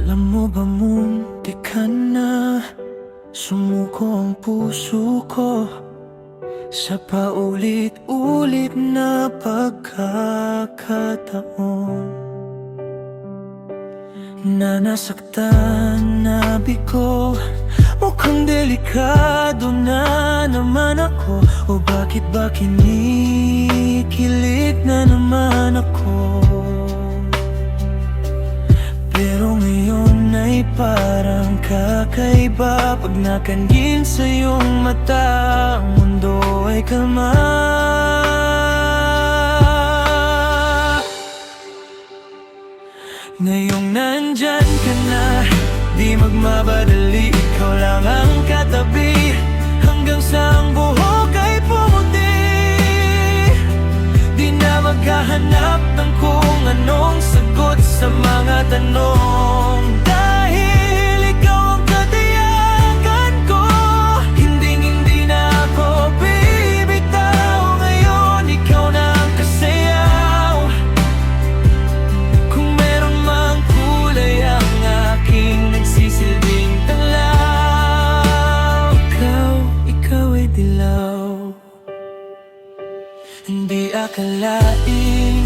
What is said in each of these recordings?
Alam mo ba munti ka na sumuko ang puso ko sa paulit-ulit na pagkakataon na nasaktan na bigo. Mukhang delikado na naman ako, o bakit ba kinikilig na naman ako? Pero ngayon ay parang kakaiba, pag nakangin sa iyong mata, ang mundo ay kalma. Ngayong nandyan ka na, di magmamadali, ikaw lang ang katabi, hanggang sa ang buhok ay pumuti. Di na maghahanap ng kung anong sagot sa mga tanong, dahil ikaw ang katiyakan ko. Hindi na ako bibitaw, ngayon ikaw na ang kasayaw. Kung meron mang kulay ang aking nagsisilbing tanglaw, ikaw ay dilaw. Hindi akalain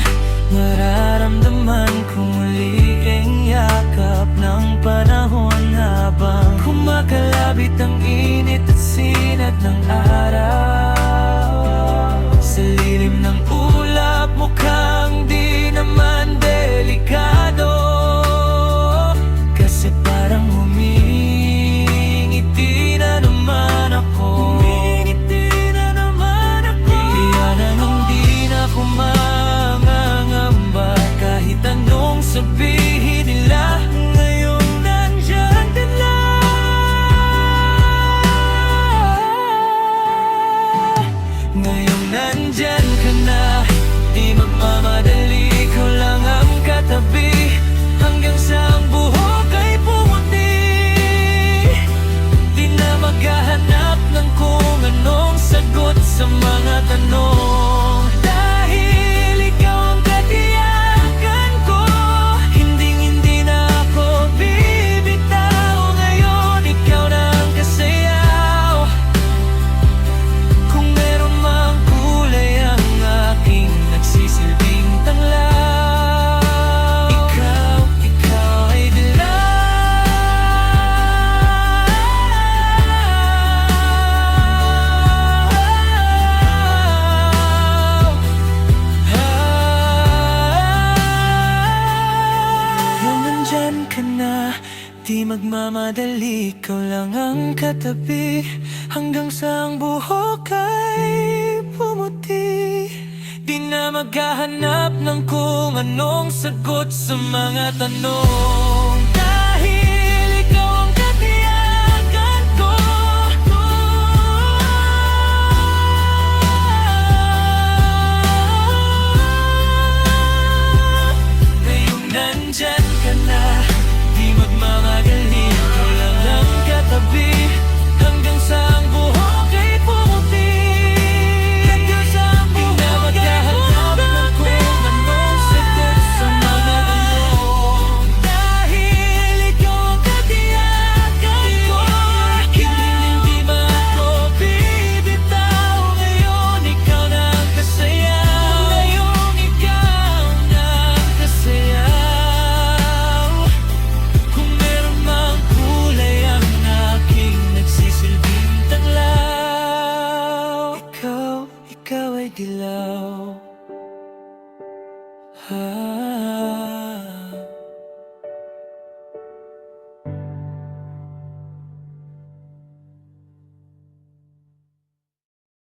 mararamdaman ko muli ang yakap ng panahon, habang kumakalabit ang init at sinat ng araw. Sa lilim ng ulap, mukhang di naman delikado, kasi parang humingiti na naman ako. Iyanan ang di na ako mangangamba, kahit anong sabihin nila, ngayong nandyan ka na. Ngayong nandyan ka na, di magmamadali, ikaw lang ang katabi, hanggang sa ang buhok ay pumuti. Di na maghahanap ng kung anong sagot sa mga tanong, dahil ikaw ang katiyakan ko. Hindi na ako bibitaw, ngayon ikaw na ang kasayaw. Kung meron mang kulay ang aking nagsisilbing tanglaw, ikaw ay dilaw. Yung nandyan ka na, di magmamadali, ikaw lang ang katabi, hanggang sa ang buhok ay pumuti. Di na maghahanap ng kung anong sagot sa mga tanong, dahil ikaw ang katiyakan ko. Ngayong nandyan ka na, di magmamadali, ikaw lang ang katabi,